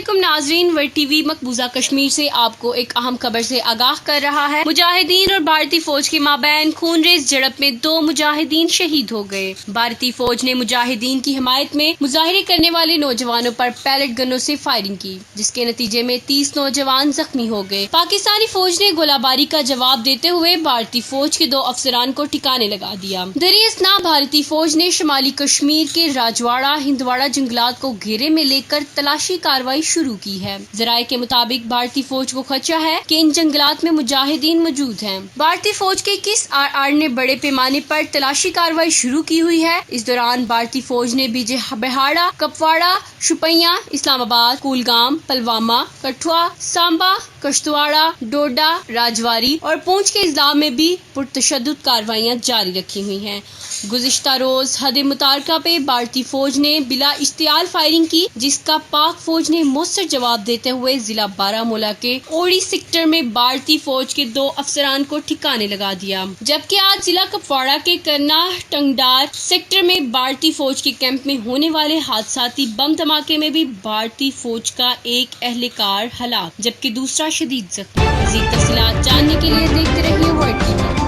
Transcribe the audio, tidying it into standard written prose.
علیکم ناظرین، word T V مقبوضہ کشمیر سے آپ کو ایک اہم خبر سے آگاہ کر رہا ہے۔ مجاہدین اور بھارتی فوج کے مابین خون ریز جھڑپ میں 2 مجاہدین شہید ہو گئے۔ بھارتی فوج نے مجاہدین کی حمایت میں مظاہرے کرنے والے نوجوانوں پر پیلٹ گنوں سے فائرنگ کی، جس کے نتیجے میں 30 نوجوان زخمی ہو گئے۔ پاکستانی فوج نے گولہ باری کا جواب دیتے ہوئے بھارتی فوج کے 2 افسران کو ٹھکانے لگا دیا۔ دریں اثنا بھارتی فوج نے شمالی کشمیر کے راجواڑہ ہندواڑہ جنگلات کو گھیرے میں لے کر تلاشی کارروائی شروع کی ہے۔ ذرائع کے مطابق بھارتی فوج کو خدشہ ہے کہ ان جنگلات میں مجاہدین موجود ہیں۔ بھارتی فوج کے کس آر نے بڑے پیمانے پر تلاشی کارروائی شروع کی ہوئی ہے۔ اس دوران بھارتی فوج نے بہاڑا، کپواڑہ، شوپیاں، اسلام آباد، کولگام، پلوامہ، کٹھوعہ، سانبا، کشتواڑہ، ڈوڈا، راجوری اور پونچھ کے اضلاع میں بھی پرتشدد کارروائیاں جاری رکھی ہوئی ہیں۔ گزشتہ روز حد متحرکہ پہ بھارتی فوج نے بلا اشتعال فائرنگ کی، جس کا پاک فوج نے مؤثر جواب دیتے ہوئے ضلع بارہمولہ کے اوڑی سیکٹر میں بھارتی فوج کے 2 افسران کو ٹھکانے لگا دیا، جبکہ آج ضلع کپواڑہ کے کرنا ٹنگڈار سیکٹر میں بھارتی فوج کے کیمپ میں ہونے والے حادثاتی بم دھماکے میں بھی بھارتی فوج کا ایک اہلکار ہلاک جبکہ دوسرا شدید زخمی۔ مزید تفصیلات جاننے کے لیے دیکھتے رہیے ورڈ ٹی وی۔